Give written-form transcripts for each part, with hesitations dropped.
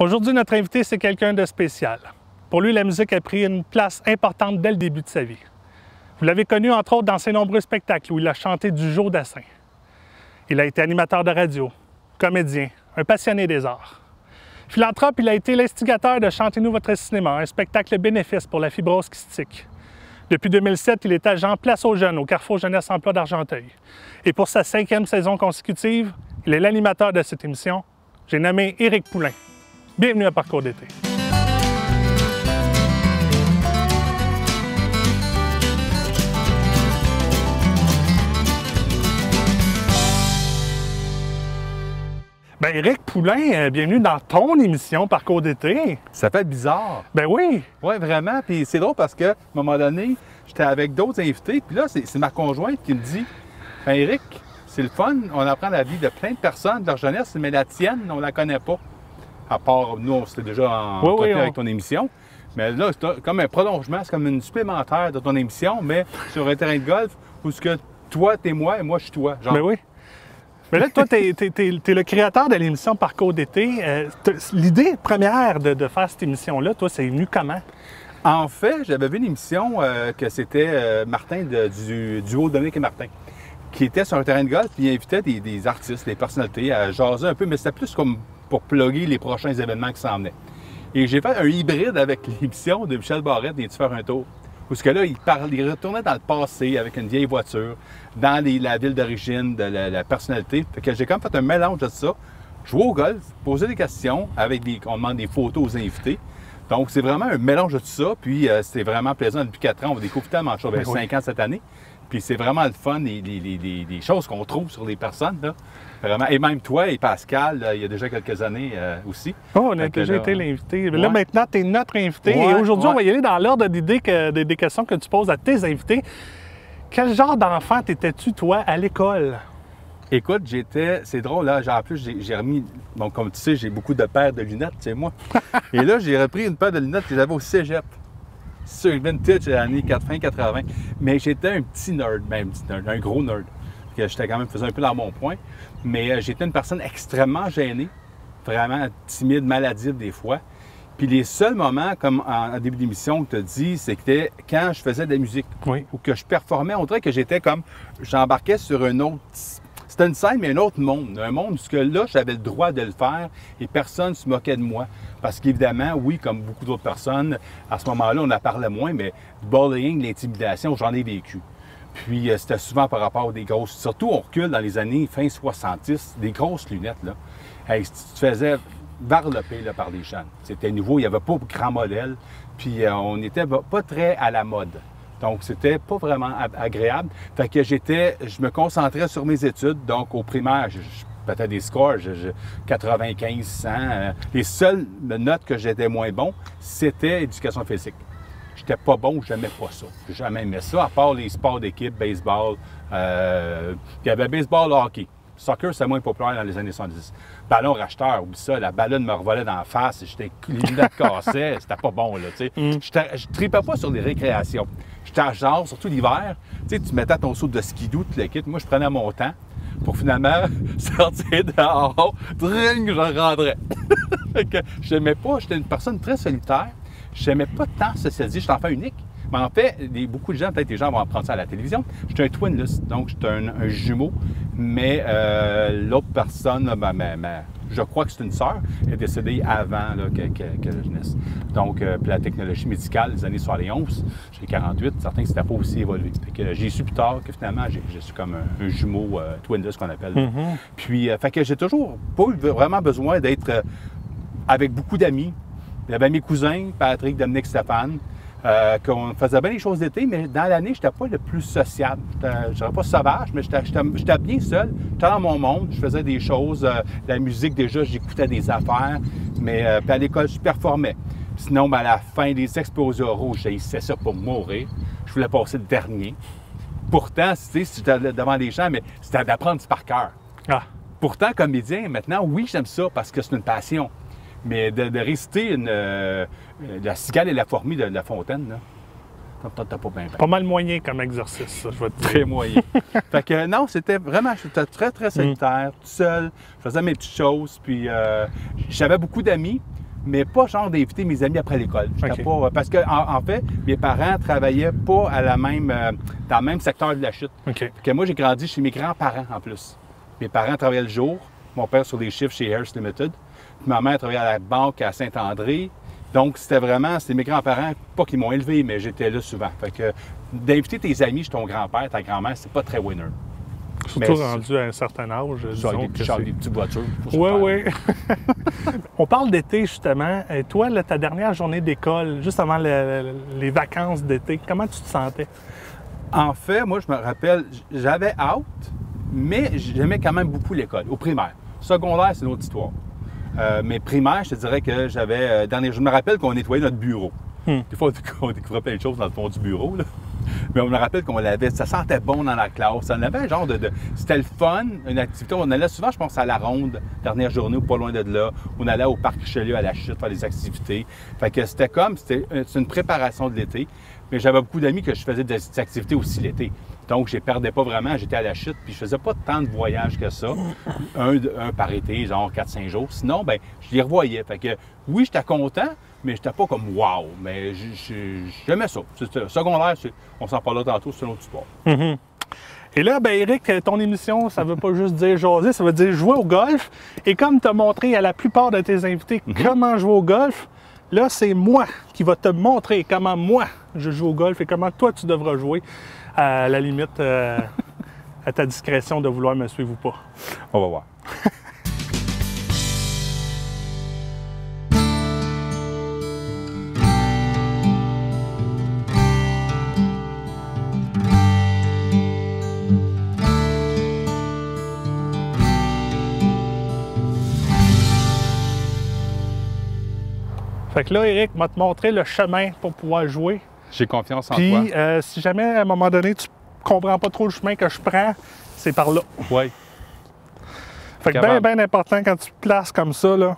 Aujourd'hui, notre invité, c'est quelqu'un de spécial. Pour lui, la musique a pris une place importante dès le début de sa vie. Vous l'avez connu, entre autres, dans ses nombreux spectacles où il a chanté du Joe Dassin. Il a été animateur de radio, comédien, un passionné des arts. Philanthrope, il a été l'instigateur de Chantez-nous votre cinéma, un spectacle bénéfice pour la fibrose kystique. Depuis 2007, il est agent Place aux jeunes au Carrefour Jeunesse Emploi d'Argenteuil. Et pour sa 5e saison consécutive, il est l'animateur de cette émission. J'ai nommé Éric Poulain. Bienvenue à Parcours d'été. Ben Éric Poulain, bienvenue dans ton émission Parcours d'été. Ça fait bizarre. Ben oui. Oui, vraiment. Puis c'est drôle parce qu'à un moment donné, j'étais avec d'autres invités. Puis là, c'est ma conjointe qui me dit « Ben Éric, c'est le fun. On apprend la vie de plein de personnes de leur jeunesse, mais la tienne, on la connaît pas. À part, nous, on s'était déjà entretenu avec ton émission. Mais là, c'est comme un prolongement, c'est comme une supplémentaire de ton émission, mais sur un terrain de golf où ce que toi, t'es moi et moi, je suis toi. Genre. Ben oui. Mais là, toi, t'es le créateur de l'émission Parcours d'été. L'idée première de faire cette émission-là, toi, c'est venu comment? En fait, j'avais vu une émission que c'était Martin du duo Dominique et Martin, qui était sur un terrain de golf, puis il invitait des artistes, des personnalités à jaser un peu, mais c'était plus comme pour plugger les prochains événements qui s'en venaient. Et j'ai fait un hybride avec l'émission de Michel Barrette, Viens-tu faire un tour? Parce que là, il retournait dans le passé avec une vieille voiture, dans la ville d'origine de la personnalité. Fait que j'ai comme fait un mélange de ça. Jouer au golf, poser des questions, on demande des photos aux invités. Donc, c'est vraiment un mélange de tout ça. Puis, c'était vraiment plaisant. Depuis 4 ans, on découvre tellement de choses. 5 ans cette année. Puis, c'est vraiment le fun, les choses qu'on trouve sur les personnes, là. Vraiment. Et même toi et Pascal, là, il y a déjà quelques années aussi. Oh, on a déjà été l'invité. Là, maintenant, tu es notre invité. Et aujourd'hui, on va y aller dans l'ordre des questions que tu poses à tes invités. Quel genre d'enfant t'étais-tu, toi, à l'école? Écoute, c'est drôle, là, en plus, j'ai remis, donc comme tu sais, j'ai beaucoup de paires de lunettes, tu sais, moi. Et là, j'ai repris une paire de lunettes que j'avais au cégep. C'est sur vintage, l'année fin 80. Mais j'étais un petit nerd, un gros nerd. J'étais quand même, faisais un peu dans mon point. Mais j'étais une personne extrêmement gênée, vraiment timide, maladive des fois. Puis les seuls moments, comme en début d'émission, que tu as dit, c'était quand je faisais de la musique ou que je performais. On dirait que j'étais comme, j'embarquais sur un autre... C'était une scène, mais un autre monde. Un monde où là, j'avais le droit de le faire et personne ne se moquait de moi. Parce qu'évidemment, oui, comme beaucoup d'autres personnes, à ce moment-là, on en parlait moins, mais le bullying, l'intimidation, j'en ai vécu. Puis c'était souvent par rapport à des grosses... Surtout, on recule dans les années fin 70, des grosses lunettes, là. Hey, tu te faisais varloper là, par les jeunes. C'était nouveau, il n'y avait pas de grand modèle. Puis on n'était pas très à la mode. Donc, c'était pas vraiment agréable. Fait que je me concentrais sur mes études. Donc, au primaire, je battais des scores, 95, 100. Les seules notes que j'étais moins bon, c'était éducation physique. J'étais pas bon, j'aimais pas ça. J'ai jamais aimé ça, à part les sports d'équipe, baseball. Il y avait baseball, hockey. Soccer, c'est moins populaire dans les années 70. Ballon racheteur, oublie ça, la ballonne me revolait dans la face, les lunettes cassaient, c'était pas bon, là, tu sais. Je tripais pas sur les récréations. J'étais à genre, surtout l'hiver, tu sais, tu mettais ton saut de skidoo, tu le quittes. Moi, je prenais mon temps pour finalement sortir dehors, dring, je rentrais. Fait que j'aimais pas, j'étais une personne très solitaire. J'aimais pas tant socialiser, j'étais enfant unique. Mais en fait, beaucoup de gens, peut-être les gens vont apprendre ça à la télévision. J'étais un twinless, donc j'étais un jumeau. Mais l'autre personne, je crois que c'est une sœur, est décédée avant là, que je naisse. Donc, puis la technologie médicale des années 71, j'ai 48, certains que c'était pas aussi évolué. Fait que j'ai su plus tard que finalement, je suis comme un jumeau twinless qu'on appelle. Puis, fait que j'ai toujours pas eu vraiment besoin d'être avec beaucoup d'amis. Il y avait mes cousins, Patrick, Dominique, Stéphane, qu'on faisait bien les choses d'été, mais dans l'année, je n'étais pas le plus sociable. Je ne dirais pas sauvage, mais j'étais bien seul. J'étais dans mon monde, je faisais des choses. La musique, déjà, j'écoutais des affaires, mais puis à l'école, je performais. Sinon, à la fin des exposés oraux, j'haïssais ça pour mourir. Je voulais passer le dernier. Pourtant, tu sais, si j'étais devant les gens, mais c'était d'apprendre par cœur. Pourtant, comédien, maintenant, oui, j'aime ça parce que c'est une passion. Mais de réciter la cigale et la fourmi de La Fontaine, là, t'as pas bien. Pas mal moyen comme exercice, ça, je vais te dire. Très moyen. Fait que non, c'était vraiment, j'étais très, très solitaire, tout seul. Je faisais mes petites choses, puis j'avais beaucoup d'amis, mais pas genre d'inviter mes amis après l'école. OK. Pas, parce que en fait, mes parents travaillaient pas à la même, dans le même secteur de la chute. OK. Que moi, j'ai grandi chez mes grands-parents en plus. Mes parents travaillaient le jour, mon père sur des chiffres chez Harris Limited, puis ma mère travaillait à la banque à Saint-André. Donc, c'était mes grands-parents, pas qu'ils m'ont élevé, mais j'étais là souvent. Fait que d'inviter tes amis chez ton grand-père, ta grand-mère, c'est pas très winner. Surtout rendu à un certain âge, disons Des que des petites voitures. Oui, oui. On parle d'été, justement. Et toi, là, ta dernière journée d'école, juste avant les vacances d'été, comment tu te sentais? En fait, moi, je me rappelle, j'avais hâte, mais j'aimais quand même beaucoup l'école, au primaire. Secondaire, c'est une autre histoire. Mais primaire, je te dirais que j'avais... je me rappelle qu'on nettoyait notre bureau. Des fois, on découvrait plein de choses dans le fond du bureau, là. Mais on me rappelle qu'on l'avait, ça sentait bon dans la classe. On avait un genre c'était le fun, une activité. On allait souvent, je pense, à la ronde, dernière journée ou pas loin de là. On allait au parc Richelieu à la chute faire des activités. Fait que c'était une préparation de l'été. Mais j'avais beaucoup d'amis que je faisais des activités aussi l'été. Donc, je ne perdais pas vraiment. J'étais à la chute, puis je faisais pas tant de voyages que ça. Un par été, genre 4-5 jours. Sinon, ben je les revoyais. Fait que oui, j'étais content, mais j'étais pas comme wow. Mais j'aimais ça. Secondaire, on s'en parlera tantôt, c'est une autre histoire. Mm-hmm. Et là, ben Éric, ton émission, ça veut pas juste dire jaser, ça veut dire jouer au golf. Et comme tu as montré à la plupart de tes invités comment jouer au golf, là, c'est moi qui va te montrer comment moi je joue au golf et comment toi tu devras jouer. À la limite, à ta discrétion de vouloir me suivre ou pas. On va voir. Fait que là, Éric m'a te montré le chemin pour pouvoir jouer. J'ai confiance en toi. Puis, si jamais, à un moment donné, tu comprends pas trop le chemin que je prends, c'est par là. Oui. Fait que bien important quand tu te places comme ça, là.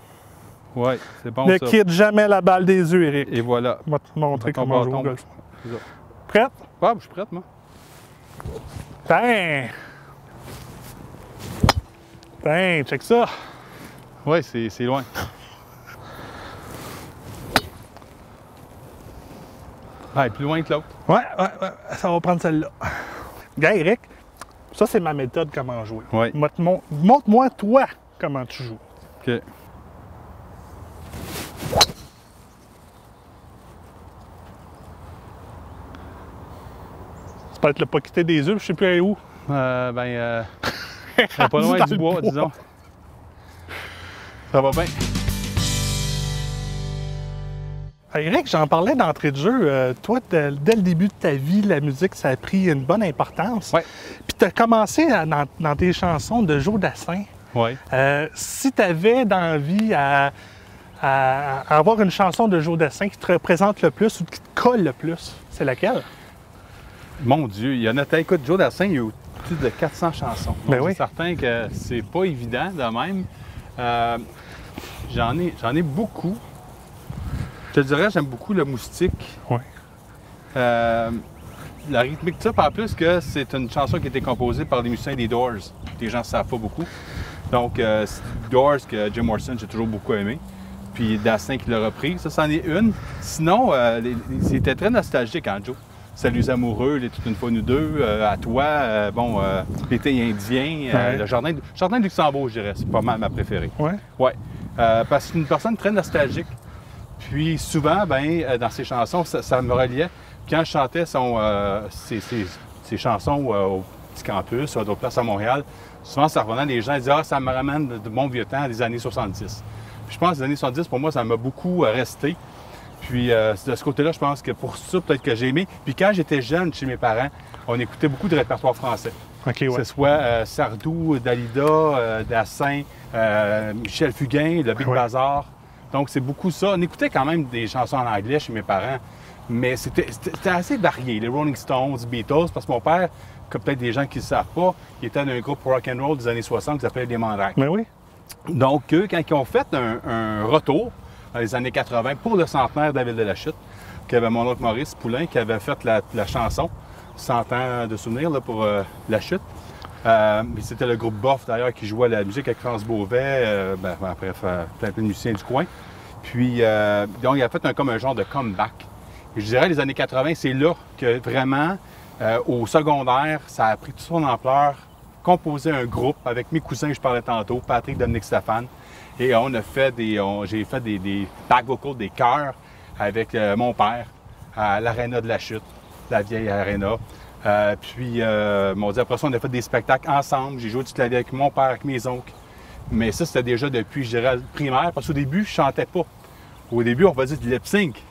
Oui, c'est bon Ne ça. quitte jamais la balle des yeux, Éric. Et voilà. Je vais te montrer comment jouer au golf. C'est ça. Prête? Ouais, je suis prête, moi. Ben! Ben, check ça. Oui, c'est loin. Ouais, plus loin que l'autre. Ouais, ça va prendre celle-là. Gars, Éric, ça, c'est ma méthode comment jouer. Ouais. Montre-moi, toi, comment tu joues. OK. C'est peut-être le pas quitter des yeux, je sais plus aller où. Pas loin Dans du le bois, disons. Ça va bien. Éric, j'en parlais d'entrée de jeu. Toi, dès le début de ta vie, la musique, ça a pris une bonne importance. Oui. Puis tu as commencé dans tes chansons de Joe Dassin. Oui. Si tu avais d'envie à avoir une chanson de Joe Dassin qui te représente le plus ou qui te colle le plus, c'est laquelle? Mon Dieu, il y en a. Écoute, Joe Dassin, il y a eu plus de 400 chansons. Ben Donc, oui. c'est certain que c'est pas évident de même. J'en ai beaucoup. Je te dirais, j'aime beaucoup le moustique. Oui. La rythmique de ça, par plus que c'est une chanson qui a été composée par des musiciens des Doors. Les gens ne savent pas beaucoup. Donc, Doors, que Jim Morrison, j'ai toujours beaucoup aimé. Puis Dassin qui l'a repris. Ça, c'en est une. Sinon, c'était très nostalgique, hein, Joe? Salut les amoureux, les Toute une fois nous deux, à toi, l'été indien, Ouais. le jardin de Luxembourg, je dirais. C'est pas mal ma préférée. Oui. Oui. Parce que c'est une personne très nostalgique. Puis souvent, dans ses chansons, ça me reliait. Quand je chantais ses chansons au Petit Campus, à d'autres places à Montréal, souvent ça revenait, les gens disaient « Ah, ça me ramène de mon vieux temps, des années 70 ». Puis je pense que les années 70, pour moi, ça m'a beaucoup resté. Puis de ce côté-là, je pense que pour ça, peut-être que j'ai aimé. Puis quand j'étais jeune, chez mes parents, on écoutait beaucoup de répertoire français. OK, ouais. Que ce soit Sardou, Dalida, Dassin, Michel Fugain, le Big Ouais. Bazar. Donc, c'est beaucoup ça. On écoutait quand même des chansons en anglais chez mes parents, mais c'était assez varié. Les Rolling Stones, les Beatles, parce que mon père, comme peut-être des gens qui ne le savent pas, il était dans un groupe rock and roll des années 60 qui s'appelait Les Mandrakes. Mais oui. Donc, eux, quand ils ont fait un retour dans les années 80 pour le centenaire de la Ville de la Chute, qu'il y avait mon oncle Maurice Poulain qui avait fait la chanson 100 ans de souvenirs là, pour la Chute. C'était le groupe Boff, d'ailleurs, qui jouait la musique avec France Beauvais, bref, plein de musiciens du coin. Puis, donc, il a fait comme un genre de comeback. Et je dirais, les années 80, c'est là que vraiment, au secondaire, ça a pris toute son ampleur. Composé un groupe avec mes cousins que je parlais tantôt, Patrick, Dominique, Stéphane. Et on a fait j'ai fait des back vocals, des chœurs avec mon père à l'Arena de la Chute, la vieille Arena. Puis, après ça, on a fait des spectacles ensemble. J'ai joué du clavier avec mon père, avec mes oncles. Mais ça, c'était déjà depuis, je dirais, le primaire, parce qu'au début, je chantais pas. Au début, on faisait du lip-sync.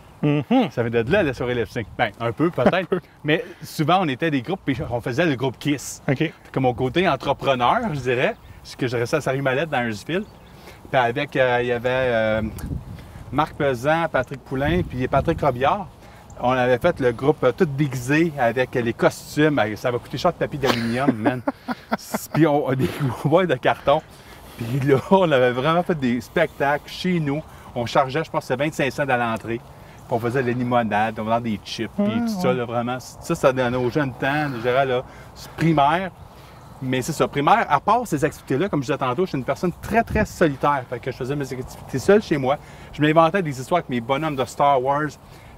Ça venait de là, la soirée lip-sync. Bien, un peu, peut-être. Mais souvent, on était des groupes, puis on faisait le groupe Kiss. OK. Comme mon côté entrepreneur, je dirais, parce que je restais à Saint-Mallette dans Hurstville. Puis avec, il y avait Marc Pesan, Patrick Poulain, puis Patrick Robillard. On avait fait le groupe tout déguisé avec les costumes. Ça va coûter cher de papier d'aluminium, man. Puis on a des boîtes de carton. Puis là, on avait vraiment fait des spectacles chez nous. On chargeait, je pense, c'était 25 cents à l'entrée. Puis on faisait de la limonade, on faisait des chips, puis tout ça, là, vraiment. Ça dans nos jeunes temps, je dirais, là, primaire. Mais c'est ça, primaire, à part ces activités-là, comme je disais tantôt, je suis une personne très, très solitaire. Fait que je faisais mes activités seul chez moi. Je m'inventais des histoires avec mes bonhommes de Star Wars,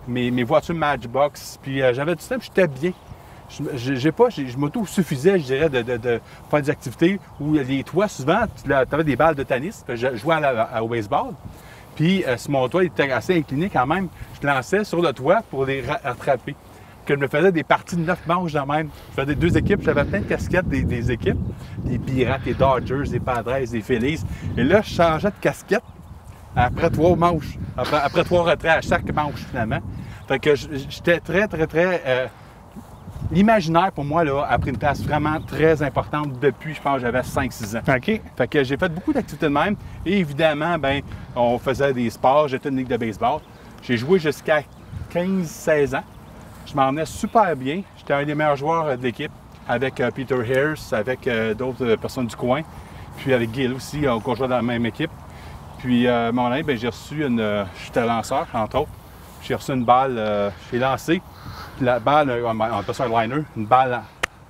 mes voitures Matchbox, puis j'avais du temps, puis j'étais bien. Je m'auto-suffisais, je dirais, de faire des activités où les toits, souvent, tu avais des balles de tennis. Je jouais au baseball. Puis, si mon toit était assez incliné quand même, je lançais sur le toit pour les rattraper. Que je me faisais des parties de 9 manches de même. Je faisais 2 équipes, j'avais plein de casquettes des équipes. Des Pirates, des Dodgers, des Padres, des Phillies. Et là, je changeais de casquette après 3 manches. Après 3 retraits à chaque manche, finalement. Fait que j'étais très, très, très... L'imaginaire, pour moi, là, a pris une place vraiment très importante depuis, je pense, j'avais 5-6 ans. OK. Fait que j'ai fait beaucoup d'activités de même. Et évidemment, bien, on faisait des sports. J'étais une ligue de baseball. J'ai joué jusqu'à 15-16 ans. Je m'en venais super bien. J'étais un des meilleurs joueurs de l'équipe avec Peter Harris, avec d'autres personnes du coin. Puis avec Gil aussi, on jouait dans la même équipe. Puis, mon année, bien, j'ai reçu j'étais lanceur, entre autres. J'ai reçu une balle, j'ai lancé. Puis la balle, on appelle ça un liner, une balle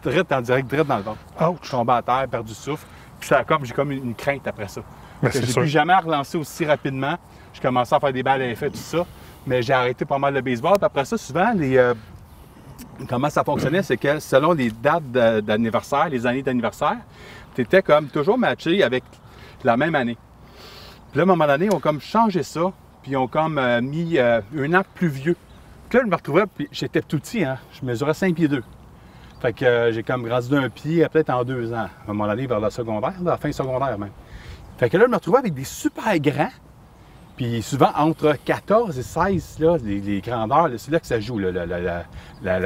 direct dans le ventre. Ouch. Je suis tombé à terre, perdu le souffle. Puis j'ai comme une crainte après ça. C'est J'ai sûr. plus jamais relancé aussi rapidement. Je commençais à faire des balles à effet, tout ça. Mais j'ai arrêté pas mal le baseball. Puis après ça, souvent, comment ça fonctionnait, c'est que selon les dates d'anniversaire, les années d'anniversaire, tu étais comme toujours matché avec la même année. Puis là, à un moment donné, ils ont comme changé ça. Puis ils ont comme mis un an plus vieux. Puis là, je me retrouvais, puis j'étais tout petit, hein? Je mesurais 5 pieds 2. Fait que j'ai comme grandi d'un pied peut-être en 2 ans. À un moment donné, vers la secondaire, la fin secondaire même. Fait que là, je me retrouvais avec des super grands. Puis souvent, entre 14 et 16, là, les grandeurs, c'est là que ça joue, là,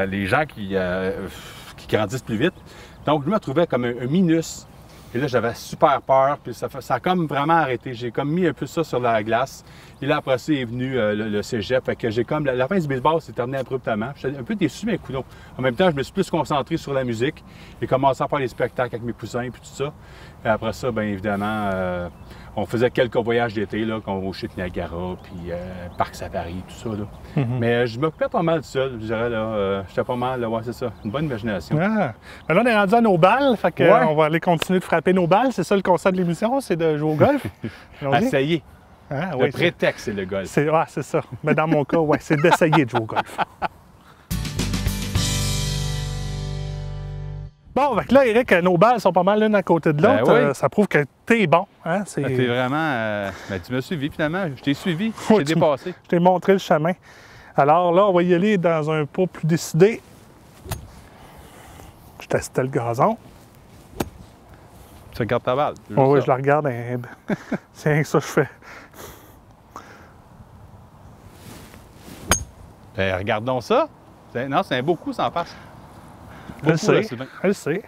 les gens qui grandissent plus vite. Donc, je me retrouvais comme un minus. Et là, j'avais super peur, puis ça a comme vraiment arrêté. J'ai comme mis un peu ça sur la glace. Et là, après ça, est venu le cégep. Fait que j'ai comme... La fin du baseball s'est terminée abruptement. J'étais un peu déçu, mais écoute, en même temps, je me suis plus concentré sur la musique. J'ai commencé à faire des spectacles avec mes cousins et tout ça. Et après ça, bien évidemment, on faisait quelques voyages d'été, là, comme au Chute Niagara, puis Parc Safari, tout ça, là. Mais je m'occupais pas mal seul, je dirais, là. J'étais pas mal, là, ouais, c'est ça. Une bonne imagination. Ah. Mais là, on est rendu à nos balles, fait que, on va aller continuer de frapper nos balles. C'est ça le concept de l'émission, c'est de jouer au golf. Essayer. Ah, le prétexte, c'est le golf. C'est ça. Mais dans mon cas, ouais, c'est d'essayer de jouer au golf. Bon, fait que là, Éric, nos balles sont pas mal l'une à côté de l'autre. Ben oui. Ça prouve que t'es bon. Hein? T'es vraiment... tu m'as suivi, finalement. Je t'ai suivi. Je Ouais, t'ai dépassé. Je t'ai montré le chemin. Alors là, on va y aller dans un pas plus décidé. Je testais le gazon. Tu regardes ta balle. Oui, je la regarde. C'est rien que ça que je fais. Ben, regardons ça. Non, c'est un beau coup, ça en passe. Je le sais. Je le sais.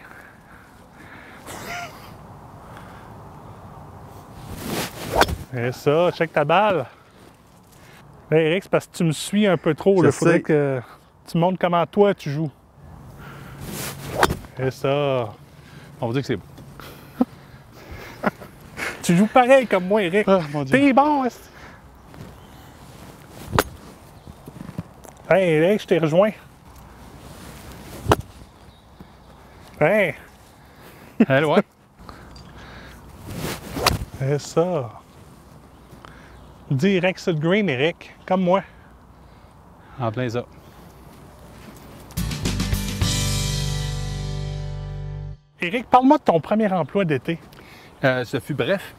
Et ça, check ta balle. Là, Éric, c'est parce que tu me suis un peu trop. Il faudrait que tu montres comment toi tu joues. Et ça. On va dire que c'est beau. Tu joues pareil comme moi, Éric. Oh, mon Dieu. T'es bon, est-ce? Hey, Éric, je t'ai rejoint. Hey! Elle, ouais. Et ça. Direct sur le green, Éric, comme moi. En plein ça. Éric, parle-moi de ton premier emploi d'été. Ce fut bref.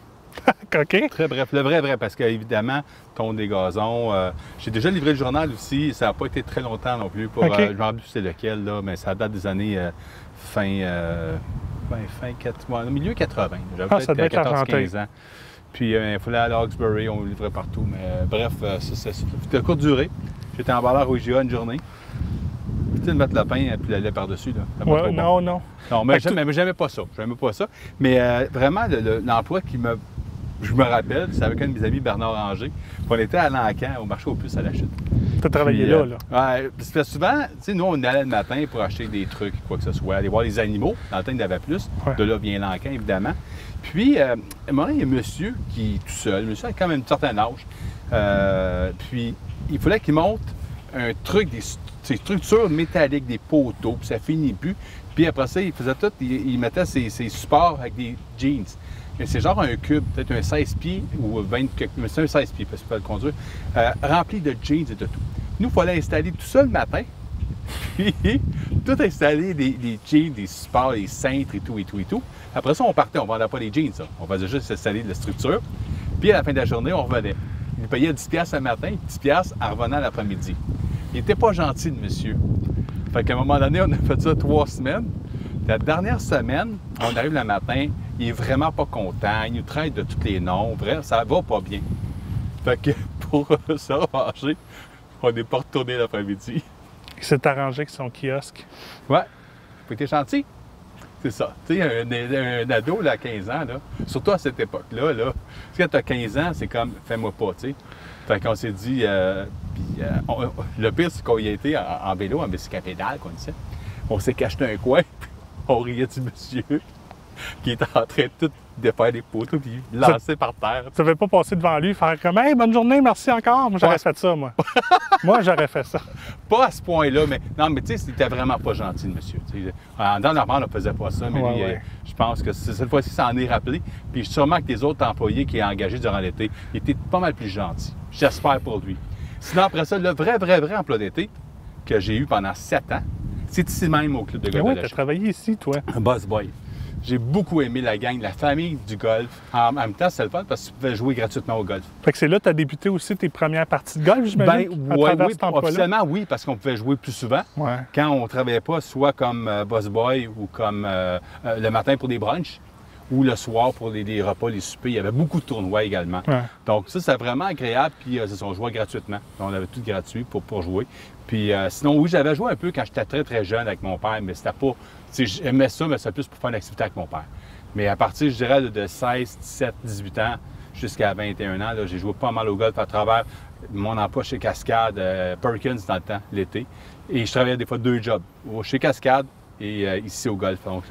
OK. Très bref. Le vrai, parce qu'évidemment, tonne des gazons. J'ai déjà livré le journal aussi. Ça n'a pas été très longtemps non plus. Pour, OK. je ne me rappelle plus c'est lequel, là, mais ça date des années fin milieu 80. J'avais ça devait peut-être être 14-15 ans. Puis il fallait aller à Hawkesbury, on livrait partout. Mais bref, c'était de courte durée. J'étais emballeur au IGA une journée. Tu sais, de mettre le pain et puis le lait par-dessus. Ouais, non. Non, mais j'aimais pas ça. Mais vraiment, l'emploi je me rappelle, c'est avec un de mes amis, Bernard Ranger. On était à Lancan, au marché aux puces à la chute. Tu as travaillé là. Ouais, parce que souvent, tu sais, nous, on allait le matin pour acheter des trucs, quoi que ce soit, aller voir les animaux. Dans le temps, il y en avait plus. Ouais. De là vient Lancan, évidemment. Puis, à un moment, il y a un monsieur qui est tout seul. Le monsieur a quand même un certain âge. Puis, il fallait qu'il monte un truc, des structures métalliques, des poteaux, puis ça finit plus. Puis après ça, il faisait tout, il mettait ses supports avec des jeans. C'est genre un cube, peut-être un 16 pieds ou 20, mais c'est un 16 pieds parce qu'il faut le conduire, rempli de jeans et de tout. Nous, il fallait installer tout ça le matin, puis tout installer, des jeans, des supports, des cintres et tout. Après ça, on partait, on ne vendait pas les jeans, ça. On faisait juste installer de la structure. Puis à la fin de la journée, on revenait. Il payait 10$ le matin, 10$ en revenant l'après-midi. Il n'était pas gentil, le monsieur. Fait qu'à un moment donné, on a fait ça 3 semaines. La dernière semaine, on arrive le matin, il est vraiment pas content, il nous traite de tous les noms, bref, ça va pas bien. Fait que pour se revancher, on n'est pas retourné l'après-midi. Il s'est arrangé avec son kiosque. Ouais, faut être gentil. C'est ça. Tu sais, un ado là, à 15 ans, là, surtout à cette époque-là, là, quand tu as 15 ans, c'est comme « fais-moi pas », tu sais. Fait qu'on s'est dit, le pire, c'est qu'on y a été en vélo, en bicyclette pédale, qu'on disait. On s'est caché un coin, puis on riait du monsieur qui était en train de tout défaire des poteaux, puis lancer par terre. Tu ne devais pas passer devant lui, faire comme « Hey, bonne journée, merci encore ». Moi, j'aurais fait ça, moi. Moi, j'aurais fait ça. Pas à ce point-là, mais non, mais tu sais, c'était vraiment pas gentil, le monsieur. T'sais. En temps normal, on ne faisait pas ça, mais lui, je pense que cette fois-ci, ça en est rappelé. Puis sûrement que les autres employés qui ont engagés durant l'été, ils étaient pas mal plus gentils. J'espère pour lui. Sinon, après ça, le vrai emploi d'été que j'ai eu pendant 7 ans, c'est ici même au club de golf. Oui, tu as travaillé ici, toi. Boss Boy. J'ai beaucoup aimé la gang, la famille du golf. En même temps, c'était le fun parce que tu pouvais jouer gratuitement au golf. Fait que c'est là que tu as débuté aussi tes premières parties de golf, j'imagine? Oui, officiellement, oui, parce qu'on pouvait jouer plus souvent. Ouais. Quand on ne travaillait pas, soit comme Boss Boy ou comme le matin pour des brunchs ou le soir pour les repas, les soupers. Il y avait beaucoup de tournois également. Ouais. Donc ça, c'est vraiment agréable. Puis on jouait gratuitement. On avait tout gratuit pour jouer. Puis sinon, oui, j'avais joué un peu quand j'étais très, très jeune avec mon père, mais c'était pas... J'aimais ça, mais c'était plus pour faire une activité avec mon père. Mais à partir, je dirais, de 16, 17, 18 ans jusqu'à 21 ans, j'ai joué pas mal au golf à travers mon emploi chez Cascade, Perkins dans le temps, l'été. Et je travaillais des fois 2 jobs, chez Cascade et ici au golf. Donc,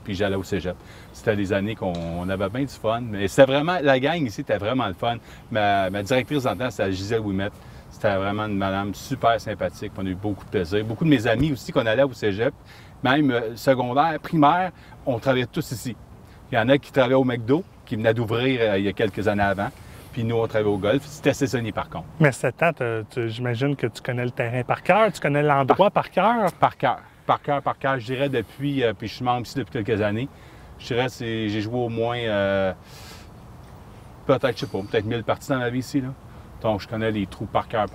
puis j'allais au cégep. C'était des années qu'on avait bien du fun. Mais c'était vraiment... La gang ici était vraiment le fun. Ma directrice dans le temps, c'était Gisèle Ouimet. C'était vraiment une madame super sympathique. On a eu beaucoup de plaisir. Beaucoup de mes amis aussi qu'on allait au cégep, même secondaire, primaire, on travaillait tous ici. Il y en a qui travaillaient au McDo, qui venaient d'ouvrir il y a quelques années avant. Puis nous, on travaillait au golf. C'était saisonnier, par contre. Mais 7 ans, j'imagine que tu connais le terrain par cœur, tu connais l'endroit par cœur. Par cœur. Je dirais depuis, puis je suis membre ici depuis quelques années, je dirais j'ai joué au moins, peut-être, je sais pas, peut-être 1000 parties dans ma vie ici, là. Donc, je connais les trous par cœur,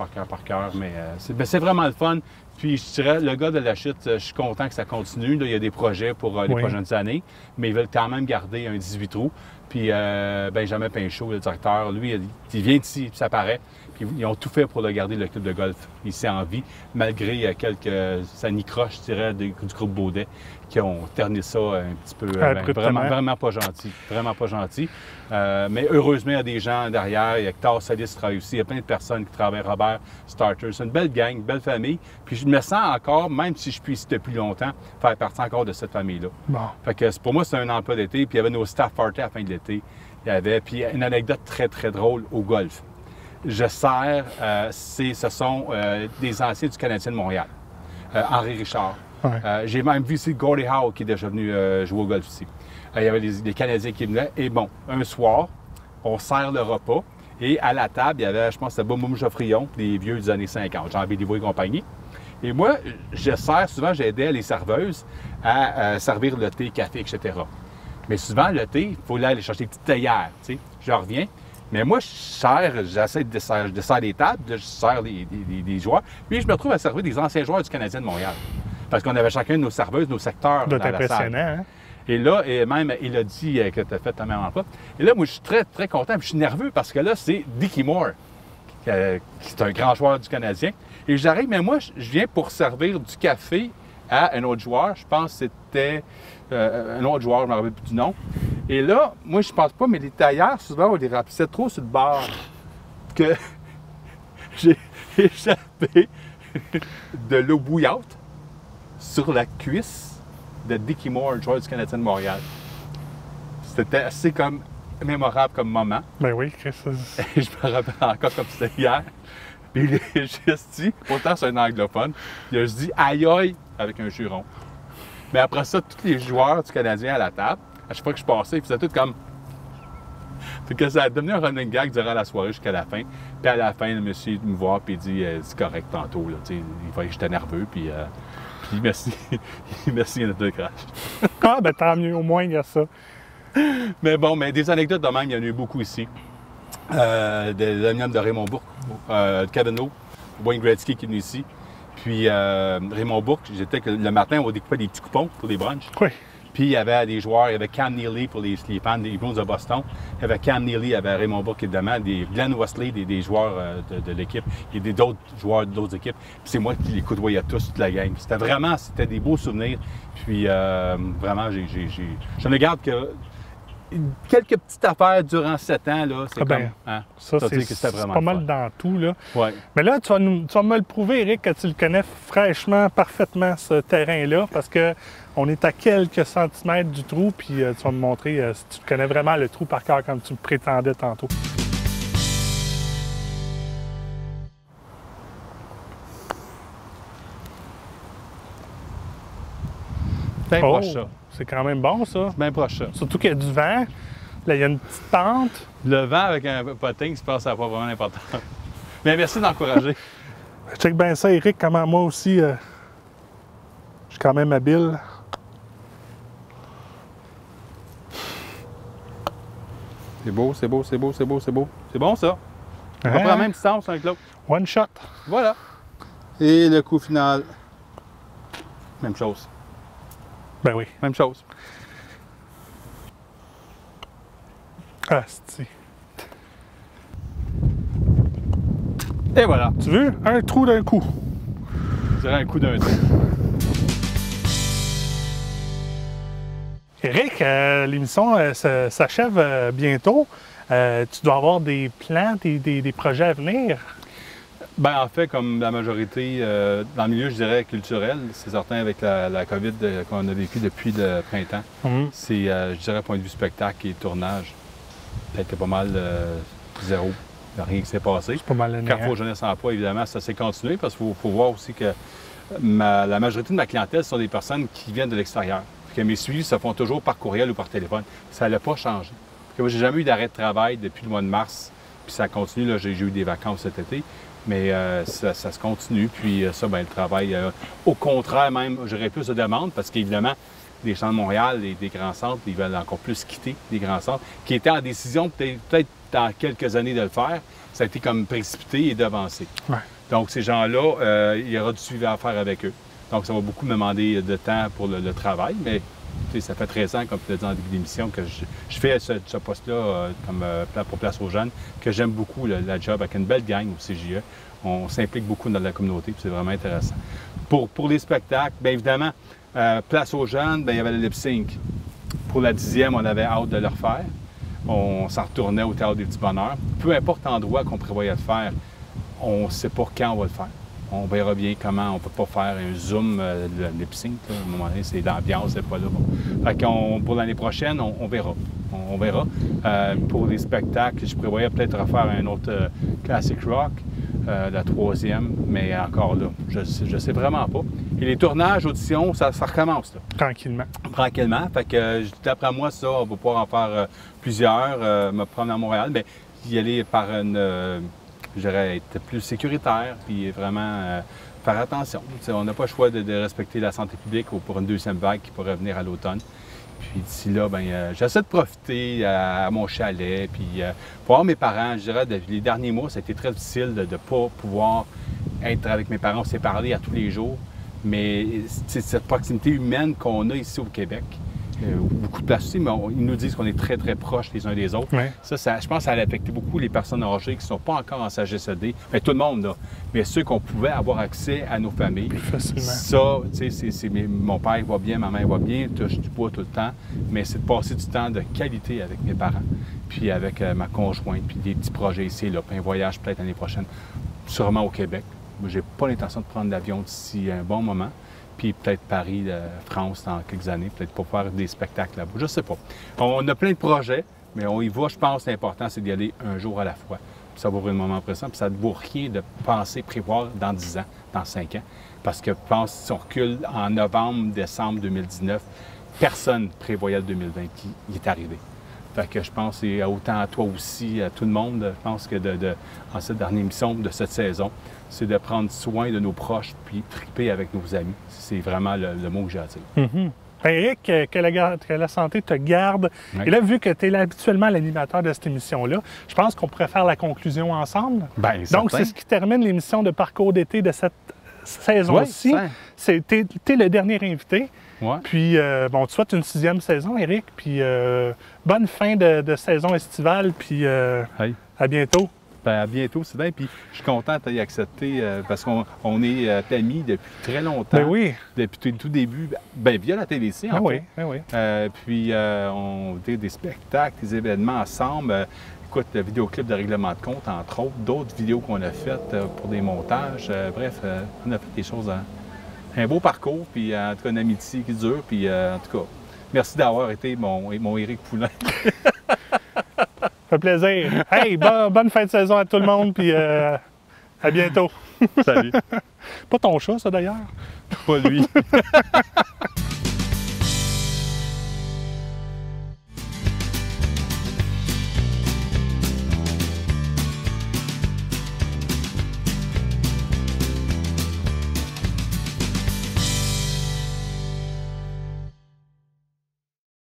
mais c'est vraiment le fun. Puis, je dirais, le gars de la chute, je suis content que ça continue. Là, il y a des projets pour les prochaines années, mais ils veulent quand même garder un 18 trous. Puis, Benjamin Pinchot, le directeur, lui, il vient d'ici, ça paraît. Puis, ils ont tout fait pour le garder, le club de golf, ici en vie, malgré quelques anicroches, je dirais, du groupe Baudet, qui ont terni ça un petit peu. Vraiment pas gentil. Vraiment pas gentil. Mais heureusement, il y a des gens derrière. Il y a Hector Salis qui travaille aussi. Il y a plein de personnes qui travaillent. Robert Starter. C'est une belle gang, une belle famille. Puis je me sens encore, même si je suis ici depuis longtemps, faire partie encore de cette famille-là. Bon. Fait que pour moi, c'est un emploi d'été. Puis il y avait nos staff parties à la fin de l'été. Il y avait, puis une anecdote très, très drôle au golf. Je sers, ce sont des anciens du Canadien de Montréal. Henri Richard. Ouais. J'ai même vu ici Gordie Howe qui est déjà venu jouer au golf ici. Il y avait les Canadiens qui venaient. Et bon, un soir, on sert le repas. Et à la table, il y avait, je pense, c'était Boum Geoffrion, des vieux des années 50, Jean Béliveau et compagnie. Et moi, souvent, j'aidais les serveuses à servir le thé, café, etc. Mais souvent, le thé, il faut aller chercher des petites théières, tu sais. Je reviens. Mais moi, j'essaie de desserre les tables, je sers les joueurs. Puis je me retrouve à servir des anciens joueurs du Canadien de Montréal. Parce qu'on avait chacun de nos serveuses, nos secteurs dans la salle. Hein? Et là, et même, il a dit que tu as fait ta même emploi. Et là, moi, je suis très, très content. Puis je suis nerveux parce que là, c'est Dickie Moore, qui est un grand joueur du Canadien. Et j'arrive, mais moi, je viens pour servir du café à un autre joueur. Je pense que c'était un autre joueur, je ne me rappelle plus du nom. Et là, moi, je pense pas, mais les tailleurs, souvent, on les remplissait trop sur le bord. Que j'ai échappé de l'eau bouillante sur la cuisse de Dickie Moore, joueur du Canadien de Montréal. C'était assez comme mémorable comme moment. Ben oui, Chris. Et je me rappelle encore comme c'était hier. Puis il a juste dit, pourtant c'est un anglophone, il a juste dit aïe aïe avec un juron. Mais après ça, tous les joueurs du Canadien à la table, à chaque fois que je passais, ils faisaient tout comme. Fait que ça a devenu un running gag durant la soirée jusqu'à la fin. Puis à la fin, le monsieur me voit puis il dit c'est correct tantôt. Là, il voyait que j'étais nerveux. Puis merci, merci, il y en a deux crashs. Ah, ben tant mieux, au moins il y a ça. Mais bon, mais des anecdotes de même, il y en a eu beaucoup ici. Des l'aluminium de Raymond Bourque, de Kevin Lowe, Wayne Gretzky qui est venu ici. Puis Raymond Bourque, j'étais le matin, on découpait des petits coupons pour des brunchs. Oui. Puis il y avait des joueurs, il y avait Cam Neely pour les fans des Bruins de Boston. Il y avait Cam Neely, il y avait Raymond Bourque évidemment, des Glenn Wesley, des joueurs de l'équipe, et d'autres joueurs d'autres équipes. Puis c'est moi qui les côtoyais tous, toute la gang. C'était des beaux souvenirs. Puis vraiment, je me garde que quelques petites affaires durant 7 ans, là, c'est ben, hein, ça, c'est pas mal dans tout, là. Ouais. Mais là, tu vas me le prouver, Éric, que tu le connais fraîchement, parfaitement, ce terrain-là, parce que on est à quelques centimètres du trou, puis tu vas me montrer si tu connais vraiment le trou par cœur, comme tu me prétendais tantôt. Bien proche, ça. C'est quand même bon, ça. Bien proche, ça. Surtout qu'il y a du vent. Là, il y a une petite pente. Le vent avec un potting, je pense que ça n'a pas vraiment d'importance. Mais merci d'encourager. Check bien ça, Éric, comment moi aussi, je suis quand même habile. C'est beau, c'est beau, c'est beau, c'est beau, c'est beau. C'est bon, ça. On Hein? prend la même distance avec l'autre. One shot. Voilà. Et le coup final, même chose. Ben oui. Même chose. Ah, c'est... Et voilà. Tu veux? Un trou d'un coup. Je dirais un coup d'un trou. Éric, l'émission s'achève bientôt. Tu dois avoir des plans, des projets à venir. Ben, en fait, comme la majorité, dans le milieu, je dirais, culturel, c'est certain avec la COVID qu'on a vécu depuis le printemps. C'est, je dirais, point de vue spectacle et tournage, peut-être pas mal zéro. Il n'y a rien qui s'est passé. C'est pas mal le Carrefour Jeunesse Emploi, évidemment, ça s'est continué parce qu'il faut voir aussi que la majorité de ma clientèle sont des personnes qui viennent de l'extérieur. Que mes suivis se font toujours par courriel ou par téléphone. Ça n'a pas changé. Moi, j'ai jamais eu d'arrêt de travail depuis le mois de mars, puis ça continue. Là, j'ai eu des vacances cet été, mais ça se continue. Puis ça, ben, le travail, au contraire même, j'aurais plus de demandes parce qu'évidemment, les gens de Montréal, des grands centres, ils veulent encore plus quitter les grands centres, qui étaient en décision peut-être dans quelques années de le faire. Ça a été comme précipité et devancé. Ouais. Donc, ces gens-là, il y aura du suivi à faire avec eux. Donc, ça va beaucoup me demander de temps pour le travail, mais ça fait 13 ans, comme tu l'as dit en début d'émission, que je fais ce poste-là comme pour Place aux jeunes, que j'aime beaucoup la job avec une belle gang au CJE. On s'implique beaucoup dans la communauté, puis c'est vraiment intéressant. Pour les spectacles, bien évidemment, Place aux jeunes, bien, il y avait le lip sync. Pour la 10e, on avait hâte de le refaire. On s'en retournait au Théâtre des Petits Bonheurs. Peu importe l'endroit qu'on prévoyait de faire, on ne sait pas quand on va le faire. On verra bien comment. On ne peut pas faire un zoom de lip sync. À un moment donné, c'est l'ambiance, c'est pas là. Bon. Fait pour l'année prochaine, on verra. On verra. Pour les spectacles, je prévoyais peut-être refaire un autre classic rock, la 3e, mais encore là, je sais vraiment pas. Et les tournages, auditions, ça recommence. Là. Tranquillement. Tranquillement. Fait que d'après moi, ça, on va pouvoir en faire plusieurs, me prendre à Montréal. Mais y aller par une, je dirais, être plus sécuritaire, puis vraiment faire attention. T'sais, on n'a pas le choix de respecter la santé publique pour une deuxième vague qui pourrait venir à l'automne. Puis d'ici là, j'essaie de profiter à mon chalet, puis pour voir mes parents. Je dirais, les derniers mois, ça a été très difficile de ne pas pouvoir être avec mes parents, se parler à tous les jours. Mais c'est cette proximité humaine qu'on a ici au Québec. Beaucoup de places aussi, mais ils nous disent qu'on est très, très proches les uns des autres. Ouais. Ça, je pense que ça a affecté beaucoup les personnes âgées qui ne sont pas encore en CHSLD. Bien, tout le monde, là. Mais ceux qu'on pouvait avoir accès à nos familles. Plus facilement. Ça, tu sais, mon père va bien, ma mère va bien, touche du bois tout le temps. Mais c'est de passer du temps de qualité avec mes parents, puis avec ma conjointe, puis des petits projets ici et là, puis un voyage peut-être l'année prochaine, sûrement au Québec. Moi, j'ai pas l'intention de prendre l'avion d'ici un bon moment. Puis peut-être Paris, France dans quelques années, peut-être pour faire des spectacles là-bas. Je sais pas. On a plein de projets, mais on y va. Je pense que l'important, c'est d'y aller un jour à la fois. Puis ça va ouvrir un moment pressant. Puis ça ne vaut rien de penser, prévoir dans 10 ans, dans 5 ans. Parce que je pense si on recule en novembre, décembre 2019, personne ne prévoyait le 2020 qui est arrivé. Fait que je pense, et autant à toi aussi, à tout le monde, je pense que en cette dernière émission de cette saison, c'est de prendre soin de nos proches puis triper avec nos amis. C'est vraiment le mot que j'ai à dire. Mm-hmm. Éric, que la santé te garde. Oui. Et là, vu que tu es habituellement l'animateur de cette émission-là, je pense qu'on pourrait faire la conclusion ensemble. Bien, donc, certain. c'est ce qui termine l'émission de Parcours d'été de cette saison-ci. Oui, tu es le dernier invité. Ouais. Puis, bon, tu souhaites une 6e saison, Éric. Puis, bonne fin de saison estivale. Puis, Hey. à bientôt. Ben, à bientôt, Sylvain. Puis je suis content de t'avoir accepté parce qu'on est amis depuis très longtemps. Ben oui. Depuis le tout début, via la TVC, en fait. Oui. Puis on fait des spectacles, des événements ensemble. Écoute, le vidéoclip de règlement de compte, entre autres, d'autres vidéos qu'on a faites pour des montages. Bref, on a fait des choses, un beau parcours, puis en tout cas, une amitié qui dure. Puis en tout cas, merci d'avoir été mon Éric Poulain. Ça fait plaisir. Hey, bonne fin de saison à tout le monde, puis à bientôt. Salut. Pas ton chat, ça, d'ailleurs? Pas lui.